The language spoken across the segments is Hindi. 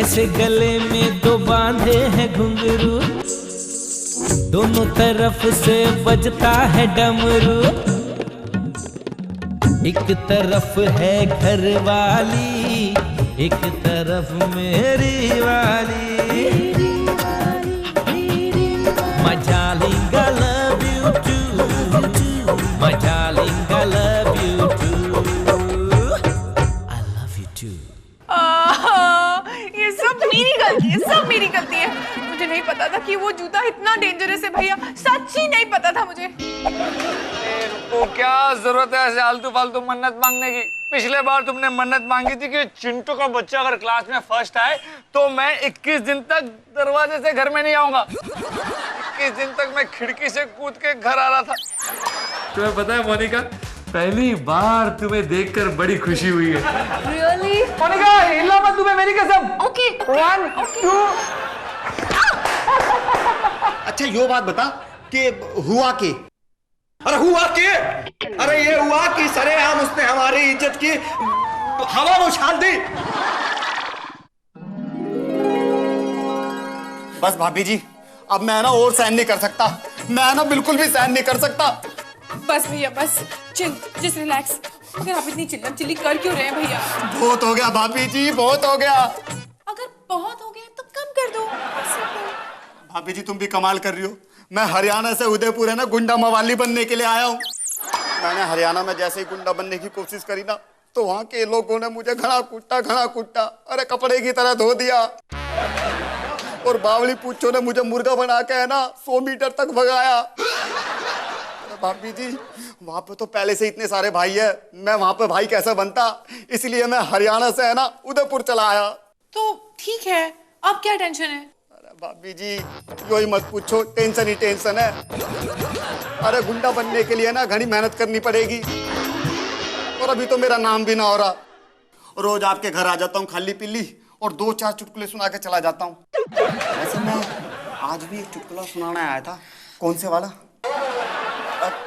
ऐसे गले में दो बांधे हैं घुंघरू, दोनों तरफ से बजता है डमरू। एक तरफ है घर वाली, एक तरफ मेरी वाली। My darling, I love you too. My darling, I love you too. I love you too. ये सब मेरी गलती है, सब मेरी गलती है। मुझे नहीं पता था कि वो जूता इतना डेंजरस है भैया, सच्ची नहीं पता था मुझे। तो क्या जरूरत है ऐसे आलतू फालतू मन्नत मांगने की? पिछले बार तुमने मन्नत मांगी थी कि चिंटू का बच्चा अगर क्लास में फर्स्ट आए तो मैं 21 दिन तक दरवाजे से घर में नहीं आऊंगा। 21 दिन तक मैं खिड़की से कूद के घर आ रहा था। तुम्हें पता है मोनिका, पहली बार तुम्हें देखकर बड़ी खुशी हुई है। Really? मोनिका हिला मत, तुम्हें मेरी कसम। Okay. 1 2। अच्छा यो बात बता कि हुआ के? अरे हुआ के? अरे ये हुआ कि सरेआम उसने हमारी इज्जत की हवा में उछाल दी। बस भाभी जी, अब मैं ना और सहन नहीं कर सकता। मैं ना बिल्कुल भी सहन नहीं कर सकता। बस भैया बस, चिल, जस्ट रिलैक्स। अगर आप इतनी चिल्लम चिल्ली कर क्यों रहे हैं भैया? बहुत हो गया भाभी जी, बहुत हो गया। अगर बहुत हो गया तो कम कर दो। भाभी जी तुम भी कमाल कर रही हो। मैं हरियाणा से उदयपुर है ना गुंडा मवाली बनने के लिए आया हूँ। मैंने हरियाणा में जैसे ही गुंडा बनने की कोशिश करी ना, तो वहाँ के लोगों ने मुझे घड़ा कुट्टा, अरे कपड़े की तरह धो दिया। और बावली पूछो ने मुझे मुर्गा बना के है ना 100 मीटर तक भगाया। अरे भाभी जी वहाँ पे तो पहले से इतने सारे भाई है, मैं वहाँ पे भाई कैसे बनता? इसलिए मैं हरियाणा से है ना उदयपुर चला आया। तो ठीक है, अब क्या टेंशन है? भाभी जी यो ही मत पूछो, टेंशन ही टेंशन है। अरे गुंडा बनने के लिए ना घनी मेहनत करनी पड़ेगी, और अभी तो मेरा नाम भी ना हो रहा। रोज आपके घर आ जाता हूँ खाली पीली, और 2-4 चुटकुले सुना के चला जाता हूँ। वैसे मैं आज भी एक चुटकुला सुनाने आया था। कौन से वाला?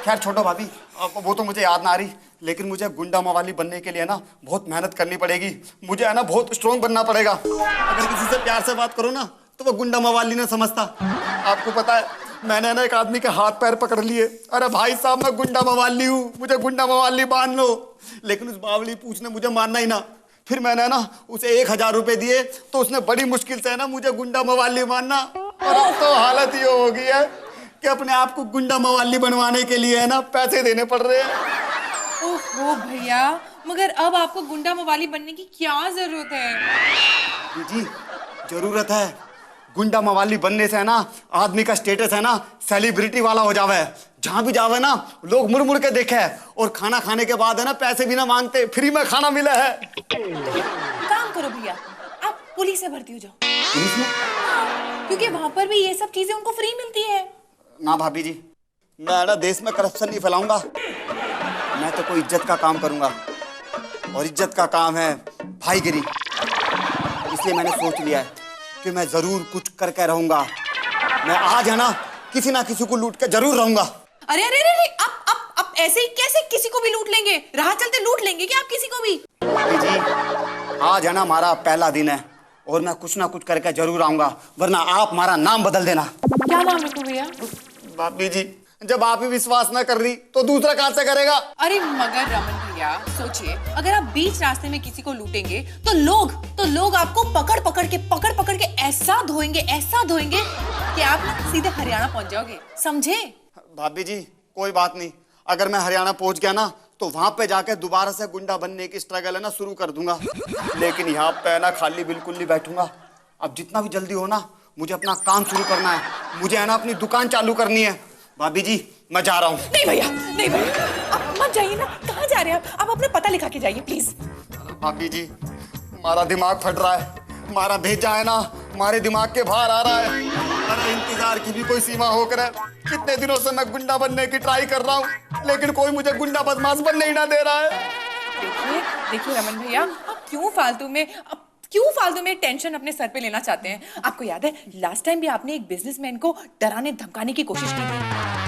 खैर छोड़ो भाभी, वो तो मुझे याद ना आ रही। लेकिन मुझे गुंडा मवाली बनने के लिए ना बहुत मेहनत करनी पड़ेगी। मुझे है ना बहुत स्ट्रॉन्ग बनना पड़ेगा। अगर किसी से प्यार से बात करो ना तो वो गुंडा मवाली नहीं समझता। आपको पता है मैंने ना एक आदमी के हाथ पैर पकड़ लिए। अरे भाई साहब मैं गुंडा मवाली हूँ, मुझे गुंडा मवाली मान लो। लेकिन उस बावली पूछ ने मुझे मानना ही ना। फिर मैंने ना उसे 1000 रुपए दिए तो उसने बड़ी मुश्किल से ना मुझे गुंडा मवाली मानना। और अब तो हालत ये हो गई है कि अपने आप को गुंडा मवाली बनवाने के लिए है ना पैसे देने पड़ रहे हैं। ओहो भैया, मगर अब आपको गुंडा मवाली बनने की क्या जरूरत है? जी जरूरत है। गुंडा मवाली बनने से है ना आदमी का स्टेटस है ना सेलिब्रिटी वाला हो जावे। जहां भी जावे ना लोग मुड़ मुड़ के देखे, और खाना खाने के बाद है ना पैसे भी ना मांगते, फ्री में खाना मिला है। काम करो भैया, आप पुलिस में भर्ती हो जाओ। पुलिस में? क्योंकि वहां पर भी ये सब चीजें उनको फ्री मिलती है। ना भाभी जी, मैं ना देश में करप्शन नहीं फैलाऊंगा। मैं तो कोई इज्जत का काम करूंगा, और इज्जत का काम है भाईगिरी। इसलिए मैंने सोच लिया है कि मैं जरूर कुछ करके रहूंगा। मैं आज है ना किसी ना किसी को लूट के जरूर रहूंगा। अरे अरे अरे, आप ऐसे ही कैसे किसी को भी लूट लेंगे? राह चलते लूट लेंगे क्या आप किसी को भी? भाभी जी आज है ना हमारा पहला दिन है, और मैं कुछ ना कुछ करके जरूर आऊंगा, वरना आप हमारा नाम बदल देना। क्या नाम रखूं भैया? भाभी जी जब आप ही विश्वास ना कर रही तो दूसरा कहां से करेगा? अरे मगर रमन भैया सोचिए, अगर आप बीच रास्ते में किसी को लूटेंगे तो लोग आपको पकड़ पकड़ के ऐसा धोएंगे कि आप ना सीधे हरियाणा पहुंच जाओगे, समझे? भाभी जी कोई बात नहीं, अगर मैं हरियाणा पहुंच गया ना तो वहां पे जाके दोबारा से गुंडा बनने की स्ट्रगल है ना शुरू कर दूंगा। लेकिन यहाँ पे ना खाली बिल्कुल नहीं बैठूंगा। अब जितना भी जल्दी हो ना मुझे अपना काम शुरू करना है। मुझे है ना अपनी दुकान चालू करनी है। भाभी जी मैं जा रहा हूँ। नहीं भैया आप मत जाइए ना। कहाँ जा रहे हैं आप अपना पता लिखा के जाइए प्लीज। भाभी जी हमारा दिमाग फट रहा है, हमारा भेजा है ना हमारे दिमाग के बाहर आ रहा है। अरे इंतजार की भी कोई सीमा होकर है। कितने दिनों से मैं गुंडा बनने की ट्राई कर रहा हूँ, लेकिन कोई मुझे गुंडा बदमाश बनने ही ना दे रहा है। देखिए रमन भैया, आप क्यों फालतू में टेंशन अपने सर पे लेना चाहते हैं? आपको याद है लास्ट टाइम भी आपने एक बिजनेसमैन को डराने धमकाने की कोशिश की थी।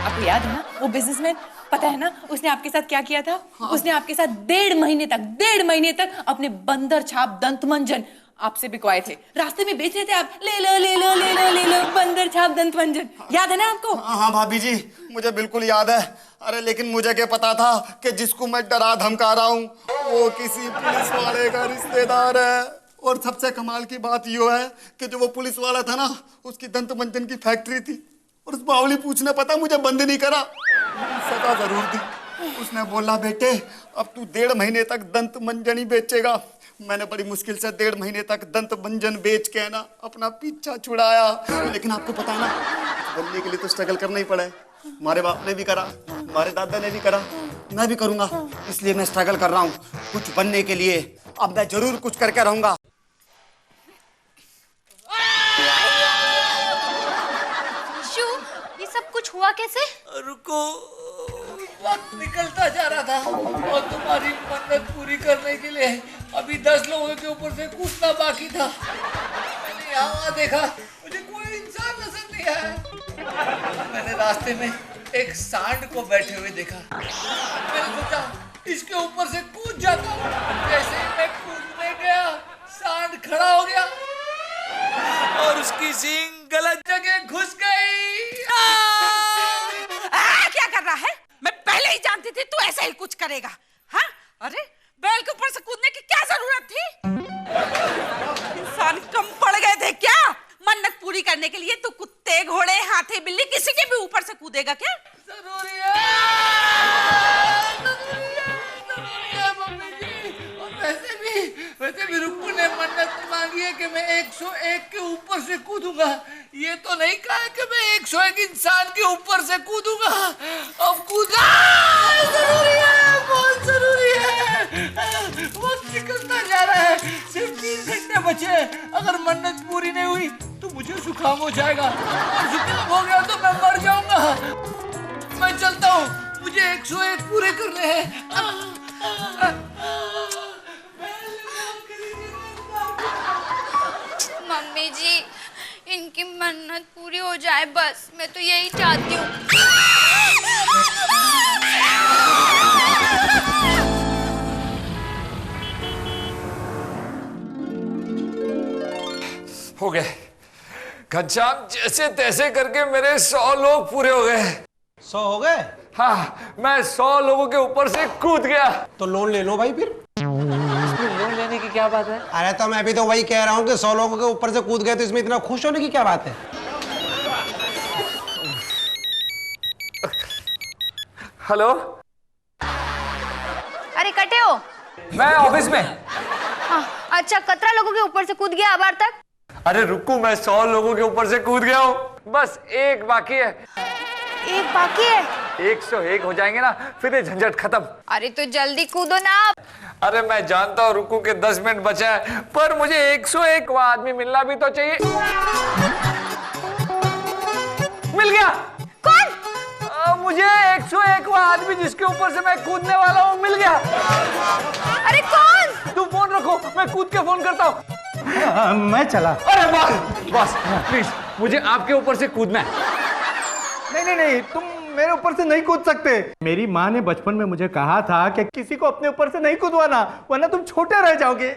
आपको याद है ना वो बिजनेसमैन, पता है ना उसने आपके साथ क्या किया था? हाँ। उसने आपके साथ 1.5 महीने तक अपने बंदर छाप दंतमंजन आपसे बिकवाए थे, रास्ते में बेच रहे थे आप। ले लो ले लो ले लो ले लो, बंदर छाप दंत मंजन, याद है ना आपको? हाँ हाँ भाभी जी, मुझे बिल्कुल याद है। अरे लेकिन मुझे क्या पता था कि जिसको मैं डरा धमका रहा हूँ वो किसी पुलिस वाले का रिश्तेदार है। और सबसे कमाल की बात ये है कि जो वो पुलिस वाला था ना, उसकी दंत मंजन की फैक्ट्री थी और उस बावली पूछने पता मुझे बंद नहीं करा, सजा जरूर दी। उसने बोला बेटे अब तू 1.5 महीने तक दंत मंजन ही बेचेगा। मैंने बड़ी मुश्किल से 1.5 महीने तक दंत मंजन बेच के ना अपना पीछा छुड़ाया। लेकिन आपको पता है ना, बनने के लिए तो स्ट्रगल करना ही पड़ा है। हमारे बाप ने भी करा, हमारे दादा ने भी करा, मैं भी करूंगा। इसलिए मैं स्ट्रगल कर रहा हूँ कुछ बनने के लिए। अब मैं जरूर कुछ करके रहूंगा। ये सब कुछ हुआ कैसे? रुको, वक्त निकलता जा रहा था और तुम्हारी मन्नत पूरी करने के लिए अभी 10 लोगों के ऊपर से कूदना बाकी था। मैंने यहाँ देखा, मुझे कोई इंसान नजर नहीं आया। मैंने रास्ते में एक सांड को बैठे हुए देखा। मैंने सोचा इसके ऊपर से कूद जाता हूँ। जैसे ही मैं कूदने गया, सांड खड़ा हो गया और उसकी सींग गलत जगह घुस गई। क्या कर रहा है? मैं पहले ही जानती थी तू ऐसा ही कुछ करेगा। हाँ? अरे बैल के ऊपर से कूदने की क्या जरूरत थी? इंसान कम पड़ गए थे क्या? मन्नत पूरी करने के लिए तू कुत्ते घोड़े हाथी बिल्ली किसी के भी ऊपर से कूदेगा क्या? जरूरी है मम्मी जी। और वैसे भी रुक्कू ने मन्नत मांगी है कि मैं 101 के ऊपर से कूदूंगा। ये तो नहीं कहा कि मैं 101 इंसान के ऊपर से कूदूंगा। अब कूदा जरूरी है, बहुत जरूरी है। वक्त निकलता जा रहा है, सिर्फ 3 घंटे बचे हैं। अगर मन्नत पूरी नहीं हुई तो मुझे जुकाम हो जाएगा और जुकाम हो गया तो मैं मर जाऊंगा। मैं चलता हूँ, मुझे 101 पूरे करने हैं। मम्मी जी, इनकी मन्नत पूरी हो जाए बस, मैं तो यही चाहती हूँ। हो गए घनश्याम, जैसे तैसे करके मेरे 100 लोग पूरे हो गए। 100 हो गए? हाँ, मैं 100 लोगों के ऊपर से कूद गया। तो लोन ले लो भाई फिर। लोन लेने की क्या बात है? अरे तो मैं भी तो वही कह रहा हूँ कि 100 लोगों के ऊपर से कूद गए तो इसमें इतना खुश होने की क्या बात है? हेलो, अरे कटे हो? मैं ऑफिस में। हाँ, अच्छा, 17 लोगों के ऊपर से कूद गया अबार तक? अरे रुकू, मैं 100 लोगों के ऊपर से कूद गया हूँ, बस एक बाकी है। एक बाकी है? 101 हो जाएंगे ना, फिर ये झंझट खत्म। अरे तो जल्दी कूदो ना आप। अरे मैं जानता हूँ रुकू के 10 मिनट बचा है, पर मुझे 101 वो आदमी मिलना भी तो चाहिए। मिल गया। कौन? मुझे 101 वो आदमी जिसके ऊपर से मैं कूदने वाला हूँ मिल गया। अरे कौन? तू फोन रखो, मैं कूद के फोन करता हूँ। मैं चला। अरे बॉस, बॉस प्लीज, मुझे आपके ऊपर से कूदना है। नहीं, तुम मेरे ऊपर से नहीं कूद सकते। मेरी माँ ने बचपन में मुझे कहा था कि किसी को अपने ऊपर से नहीं कूदवाना, वरना तुम छोटे रह जाओगे।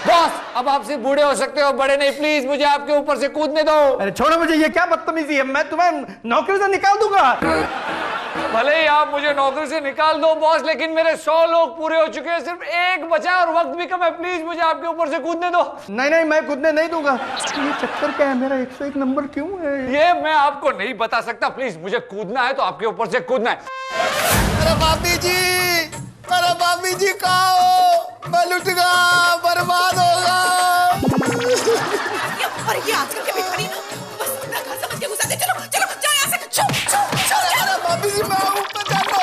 बॉस, अब आपसे बूढ़े हो सकते हो, बड़े नहीं। प्लीज मुझे आपके ऊपर से कूदने दो। अरे छोड़ो मुझे, ये क्या बदतमीजी है? मैं तुम्हें नौकरी से निकाल दूंगा। भले ही आप मुझे नौकरी से निकाल दो बॉस, लेकिन मेरे 100 लोग पूरे हो चुके हैं, सिर्फ एक बचा और वक्त भी कम है। प्लीज मुझे आपके ऊपर से कूदने दो। नहीं, मैं कूदने नहीं दूंगा। ये चक्कर क्या है? मेरा 101 नंबर क्यों है? ये मैं आपको नहीं बता सकता। प्लीज मुझे कूदना है तो आपके ऊपर से कूदना है। अरे भाभी जी कहाँ हो? मैं लुट गया, बर्बाद होगा। और ये आजकल के भिखारी बस अपना घर समझ के घुसा दे। चलो चलो जाओ यहाँ से। छो। अरे भाभी जी मैं हूँ, पहचानो।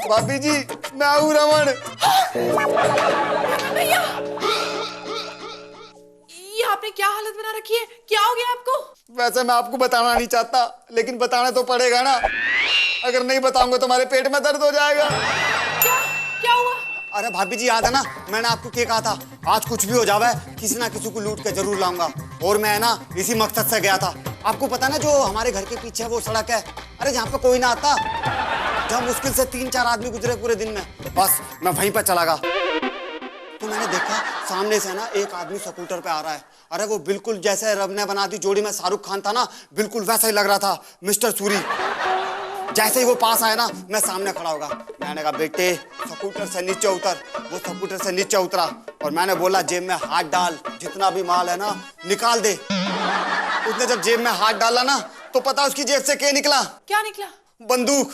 भाभी जी मैं हूँ रमन। भैया, ये आपने क्या हालत बना रखी है? क्या हो गया आपको? वैसे मैं आपको बताना नहीं चाहता, लेकिन बताना तो पड़ेगा ना। अगर नहीं बताऊंगा तो तुम्हारे पेट में दर्द हो जाएगा। क्या हुआ? अरे भाभी जी याद है ना, मैंने आपको क्या कहा था, आज कुछ भी हो जावे किसी ना किसी को लूट के जरूर लाऊंगा। और मैं ना इसी मकसद से गया था। आपको पता ना, जो हमारे घर के पीछे वो सड़क है, अरे जहाँ पे कोई ना आता, जहाँ मुश्किल से 3-4 आदमी गुजरे पूरे दिन में, बस मैं वहीं पर चला गया। तो मैंने देखा सामने से ना एक आदमी स्कूटर पे आ रहा है। अरे वो बिल्कुल जैसे रब ने बना दी जोड़ी में शाहरुख खान था ना, बिल्कुल वैसा ही लग रहा था, मिस्टर सूरी। जैसे ही वो पास आया ना, मैं सामने खड़ा होगा। मैंने कहा बेटे स्कूटर से नीचे उतर। वो स्कूटर से नीचे उतरा और मैंने बोला जेब में हाथ डाल, जितना भी माल है ना निकाल दे। उसने जब जेब में हाथ डाला ना, तो पता उसकी जेब से क्या निकला? क्या निकला? बंदूक।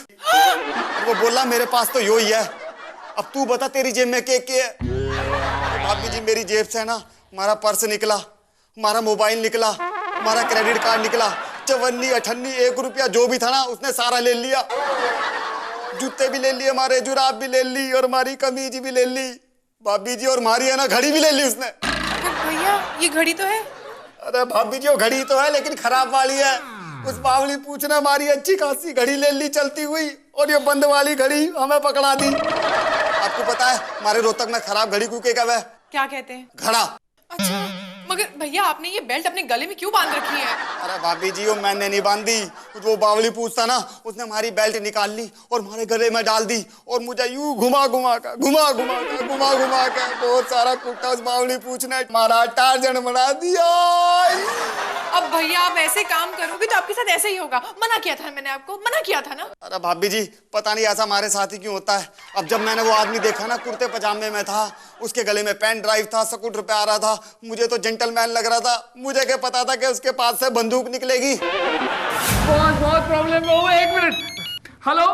वो बोला मेरे पास तो यो ही है, अब तू बता तेरी जेब में क्या है? भाभी जी मेरी जेब से ना हमारा पर्स निकला, हमारा मोबाइल निकला, हमारा क्रेडिट कार्ड निकला, चवन्नी अठन्नी 1 रुपया जो भी था ना उसने सारा ले लिया। जूते भी ले लिए, हमारे जुराब भी ले ली और हमारी कमीज भी ले ली भाभी जी, और हमारी है ना घड़ी भी ले ली उसने। भैया ये घड़ी तो है। अरे भाभी जी वो घड़ी तो है लेकिन खराब वाली है। उस बावली पूछ ने हमारी अच्छी खासी घड़ी ले ली चलती हुई, और ये बंद वाली घड़ी हमें पकड़ा दी। आपको पता है हमारे रोहतक में खराब घड़ी को क्या है? क्या कहते हैं? घड़ा। अच्छा मगर भैया आपने ये बेल्ट अपने गले में क्यों बांध रखी है? अरे भाभी जी वो मैंने नहीं बांधी, वो बावली पूछता ना उसने हमारी बेल्ट निकाल ली और हमारे गले में डाल दी, और मुझे यूं घुमा घुमा कर बहुत सारा कुत्ता उस बावली पूछने हमारा टार्जन बना दिया। अब भैया आप ऐसे काम करोगे तो आपके साथ ऐसे ही होगा। मना किया था मैंने आपको, मना किया था ना। अरे भाभी जी पता नहीं ऐसा हमारे साथ ही क्यों होता है। अब जब मैंने वो आदमी देखा ना कुर्ते पजामे में था, उसके गले में पेन ड्राइव था, स्कूटर पे आ रहा था, मुझे तो जेंटलमैन लग रहा था। मुझे क्या पता था कि उसके पास से बंदूक निकलेगी। बहुत प्रॉब्लम में हूँ। 1 मिनट। हेलो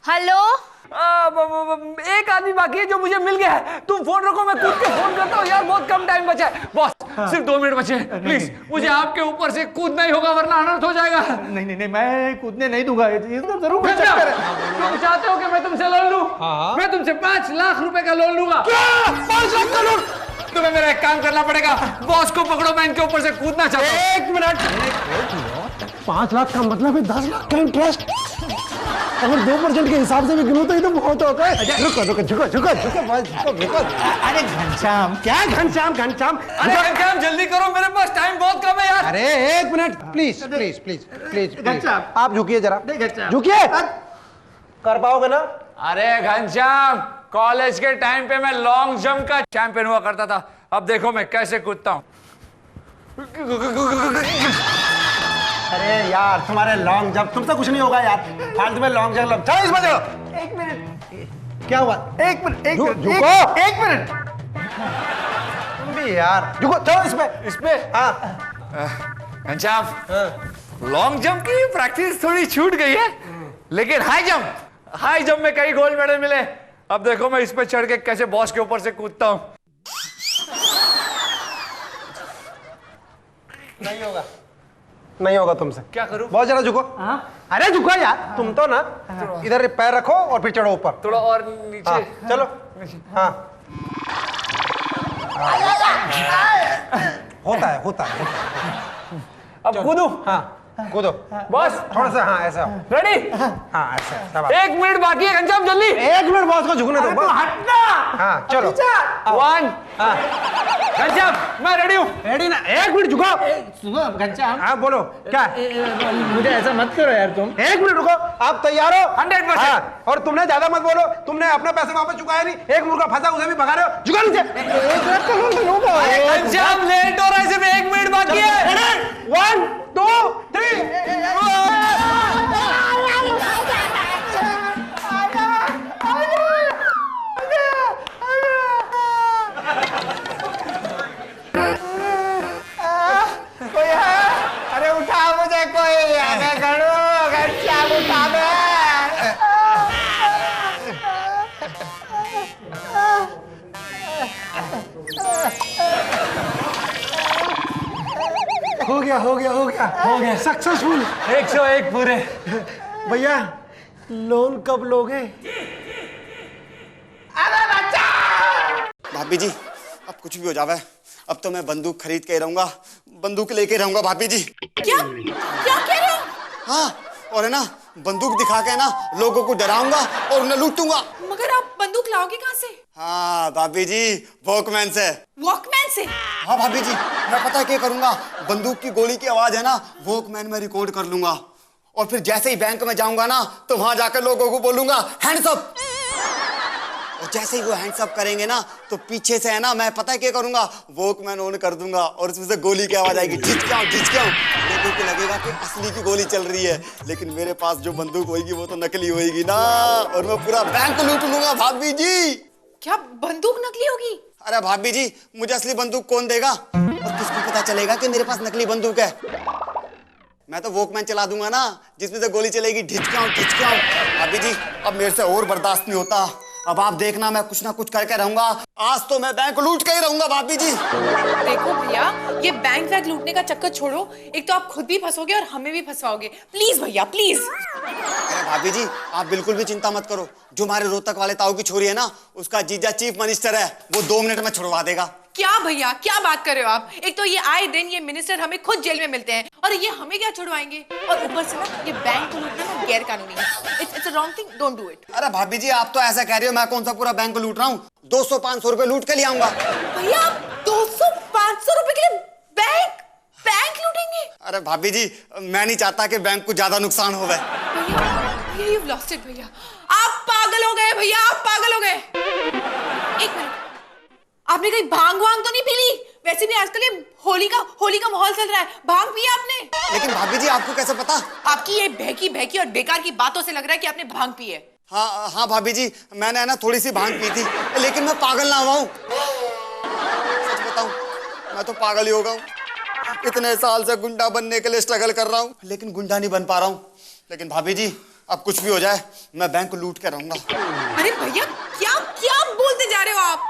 हेलो एक आदमी बाकी है जो मुझे मिल गया है। तुम फोन रखो, मैं कूद के फोन करता हूँ यार, बहुत कम टाइम बचा है। बॉस सिर्फ 2 मिनट बचे हैं, प्लीज मुझे आपके ऊपर से कूदना ही होगा वरना अनर्थ हो जाएगा। नहीं मैं कूदने नहीं दूंगा, ये तो जरूर तुम चाहते हो कि मैं तुमसे लोन लूं? मैं तुमसे 5 लाख रुपए का लोन लूंगा। 5 लाख का लोन? तुम्हें मेरा एक काम करना पड़ेगा, बॉस को पकड़ो, मैं इनके ऊपर से कूदना चाहता हूँ। 1 मिनट। 5 लाख का मतलब है 10 लाख का इंटरेस्ट। अगर 2% के हिसाब से भी गिनो तो ये तो बहुत होता है। रुको। अरे घनश्याम, क्या घनश्याम? अरे घनश्याम जल्दी करो, मेरे पास टाइम बहुत कम है यार। अरे 1 मिनट प्लीज। घनश्याम आप झुकिए जरा, घनश्याम झुकिए। कर पाओगे ना? अरे घनश्याम कॉलेज के टाइम पे मैं लॉन्ग जंप का चैंपियन हुआ करता था, अब देखो मैं कैसे कूदता हूँ। अरे यार तुम्हारे लॉन्ग जंप, तुमसे कुछ नहीं होगा यार, फालतू में लॉन्ग जंप। चलो इसमें चलो। 1 मिनट। क्या हुआ? 1 मिनट। झुको। 1 मिनट। तुम भी यार झुको, चलो इसमें। हाँ घनश्याम लॉन्ग जंप की प्रैक्टिस थोड़ी छूट गई है, लेकिन हाई जंप में कई गोल्ड मेडल मिले। अब देखो मैं इस पे चढ़ के कैसे बॉस के ऊपर से कूदता हूँ। नहीं होगा तुमसे। क्या करूं? बहुत जरा झुको। अरे झुको यार, तुम तो ना इधर पैर रखो और फिर चढ़ो ऊपर। थोड़ा और नीचे। हाँ, चलो। हाँ होता है। अब कूदूं? हाँ कूदो बॉस। थोड़ा सा। हाँ ऐसा रेडी? हाँ ऐसा। 1 मिनट बाकी है घनश्याम, जल्दी। 1 मिनट बॉस को झुकने दो। हटना। हाँ चलो। 1। घनश्याम मैं रेडी हूँ। रेडी ना? 1 मिनट झुको। सुनो घनश्याम। हाँ बोलो क्या? मुझे ऐसा मत करो यार तुम। 1 मिनट रुको, आप तैयार हो? 100%। हाँ, और तुमने ज्यादा मत बोलो, तुमने अपना पैसे वापस चुकाया नहीं। एक मुर्गा फंसा उसे भी भगा रहे हो। झुका नीचे। घनश्याम लेट हो रहा है, सिर्फ 1 मिनट बाकी है। 1 2 3। कोई है? अरे उठा मुझे कोई। अरे गणू घनश्याम उठा दे। हो गया सक्सेसफुल। 101 पूरे। भैया लोन कब लोगे? भाभी जी अब कुछ भी हो जावे, अब तो मैं बंदूक खरीद के रहूंगा, बंदूक लेके रहूंगा भाभी जी। क्या कह रहे हो? हाँ और है ना बंदूक दिखा के ना लोगों को डराऊंगा और उन्हें लूटूंगा। मगर आप बंदूक लाओगे कहाँ से? हाँ भाभी जी वॉकमैन से। वॉकमैन से? हाँ भाभी जी मैं पता है क्या करूंगा, बंदूक की गोली की आवाज है ना वॉकमैन में रिकॉर्ड कर लूंगा, और फिर जैसे ही बैंक में जाऊंगा ना तो वहां जाकर लोगों को बोलूंगा हैंड्स अप, और जैसे ही वो हैंड्स अप करेंगे ना तो पीछे से है ना मैं पता है क्या करूंगा, वॉकमैन ऑन कर दूंगा और उसमें से गोली की आवाज आएगी, झिझकाऊं झिझकाऊं। लोगों को लगेगा कि असली की गोली चल रही है, लेकिन मेरे पास जो बंदूक होगी वो तो नकली होगी ना, और मैं पूरा बैंक लूट लूंगा भाभी जी। क्या बंदूक नकली होगी? अरे भाभी जी, मुझे असली बंदूक कौन देगा और किसको पता चलेगा कि मेरे पास नकली बंदूक है? मैं तो वॉकमैन चला दूंगा ना जिसमें से गोली चलेगी, झिझकाऊं झिझकाऊं। भाभी जी अब मेरे से और बर्दाश्त नहीं होता, अब आप देखना मैं कुछ ना कुछ करके रहूंगा, आज तो मैं बैंक लूट के ही रहूंगा भाभी जी। देखो भैया, ये बैंक वैंक लूटने का चक्कर छोड़ो, एक तो आप खुद भी फंसोगे और हमें भी फंसवाओगे। प्लीज भैया प्लीज। अरे भाभी जी आप बिल्कुल भी चिंता मत करो, जो हमारे रोहतक वाले ताऊ की छोरी है ना, उसका जीजा चीफ मिनिस्टर है, वो 2 मिनट में छुड़वा देगा। क्या भैया क्या बात कर रहे हो आप? एक तो ये आए दिन ये मिनिस्टर हमें खुद जेल में मिलते हैं और ये हमें क्या छुड़वाएंगे? और ऊपर से ना ये बैंक को लूटना ना गैर कानूनी है। It's a wrong thing, don't do it. अरे भाभी जी आप तो ऐसा कह रही हो, मैं कौन सा पूरा बैंक लूट रहा हूँ? 200-500 रुपए लूट के ले आऊंगा। भैया आप 200-500 रुपए के लिए बैंक लूटेंगे? अरे भाभी जी मैं नहीं चाहता कि बैंक को ज्यादा नुकसान हो। भैया you've lost it भैया, आप पागल हो गए भैया, आप पागल हो गए। एक मिनट, आपने कहीं भांग वांग तो नहीं पी ली? वैसे भी आजकल ये होली का माहौल चल रहा है, भांग पिया आपने? लेकिन भाभी जी आपको कैसे पता? आपकी ये बहकी और बेकार की बातों से लग रहा है कि आपने भांग पी है। हाँ भाभी जी मैंने ना थोड़ी सी भांग पी थी, लेकिन मैं पागल ना हुआ हूँ। सच बताऊं मैं तो पागल ही हो गया हूँ। इतने साल से गुंडा बनने के लिए स्ट्रगल कर रहा हूँ, लेकिन गुंडा नहीं बन पा रहा हूँ। लेकिन भाभी जी अब कुछ भी हो जाए मैं बैंक को लूट के रहूंगा। अरे भैया क्या बोलते जा रहे हो आप?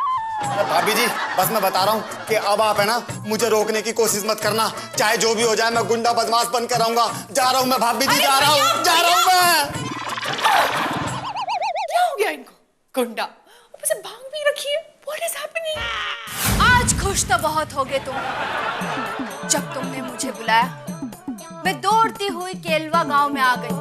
भाभी जी बस मैं बता रहा हूँ कि अब आप है ना मुझे रोकने की कोशिश मत करना, चाहे जो भी हो जाए मैं गुंडा बदमाश बन के रहूंगा। जा रहा हूँ मैं भाभी जी, जा रहा हूँ मैं। क्या हो गया इनको? गुंडा ऊपर से भांग भी रखी है। What is happening? आज खुश तो बहुत हो गए तुम। जब तुमने मुझे बुलाया मैं दौड़ती हुई केलवा गांव में आ गई,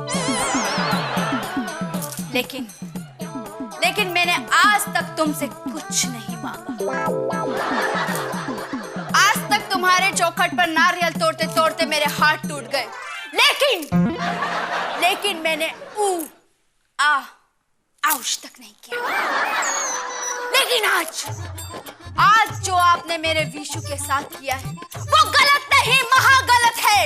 लेकिन मैंने आज तक तुमसे कुछ नहीं मांगा। आज तक तुम्हारे चौखट पर नारियल तोड़ते तोड़ते मेरे हाथ टूट गए, लेकिन मैंने आउश तक नहीं किया। लेकिन आज जो आपने मेरे विशु के साथ किया है वो गलत नहीं, महागलत है।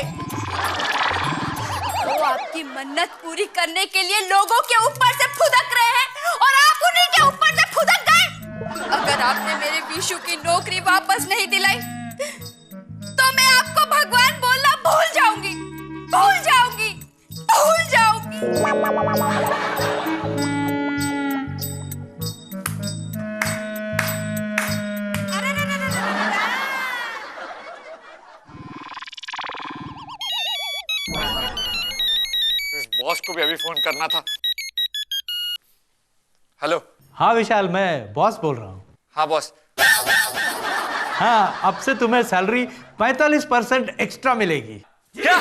वो आपकी मन्नत पूरी करने के लिए लोगों के ऊपर से फुदक रहे हैं और आप उन्हीं के ऊपर से फुदक गए। अगर आपने मेरे विशु की नौकरी वापस नहीं दिलाई तो मैं आपको भगवान बोलना भूल जाऊंगी। इस बॉस को भी अभी फोन करना था। हेलो। हाँ विशाल, मैं बॉस बोल रहा हूँ। हाँ बॉस। हाँ, अब से तुम्हें सैलरी 45% एक्स्ट्रा मिलेगी। क्या?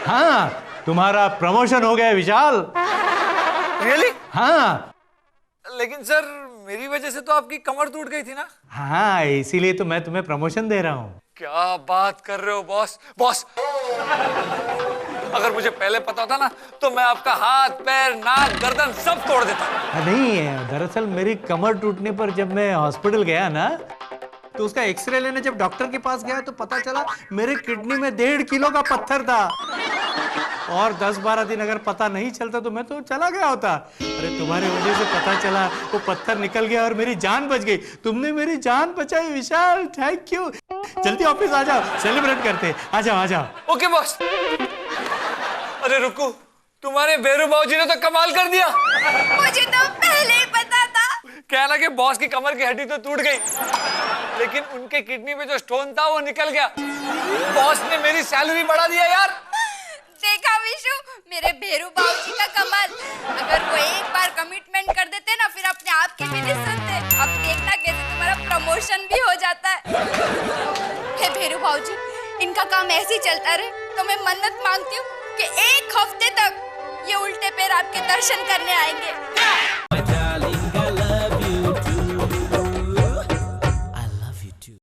हाँ, तुम्हारा प्रमोशन हो गया विशाल। रियली? हाँ। लेकिन सर मेरी वजह से तो आपकी कमर टूट गई थी ना। हाँ, इसीलिए तो मैं तुम्हें प्रमोशन दे रहा हूँ। क्या बात कर रहे हो बॉस। अगर मुझे पहले पता होता ना तो मैं आपका हाथ पैर नाक गर्दन सब तोड़ देता। नहीं, दरअसल मेरी कमर टूटने पर जब मैं हॉस्पिटल गया ना तो उसका एक्सरे लेने जब डॉक्टर के पास गया तो पता चला मेरे किडनी में 1.5 किलो का पत्थर था। और 10-12 दिन अगर पता नहीं चलता तो मैं तो चला गया होता। अरे तुम्हारे वजह से पता चला, वो पत्थर निकल गया और मेरी जान बच गई। तुमने मेरी जान बचाई विशाल, थैंक यू। जल्दी ऑफिस आ जाओ, सेलिब्रेट करते। आ जाओ। Okay boss. अरे रुको, तुम्हारे बेरू बाबूजी ने तो कमाल कर दिया। मुझे तो पहले ही पता था। कहना कि बॉस की कमर की हड्डी तो टूट गई, लेकिन उनके किडनी में जो स्टोन था वो निकल गया। बॉस ने मेरी सैलरी बढ़ा दिया यार। देखा विशु, मेरे भेरू बाबूजी का कमाल। अगर वो एक बार कमिटमेंट कर देते ना फिर अपने आप की भी नहीं सुनते। अब देखना कैसे तुम्हारा प्रमोशन भी हो जाता है। हे भेरू बाबूजी, इनका काम ऐसे ही चलता रहे तो मैं मन्नत मांगती हूँ कि 1 हफ्ते तक ये उल्टे पैर आपके दर्शन करने आएंगे।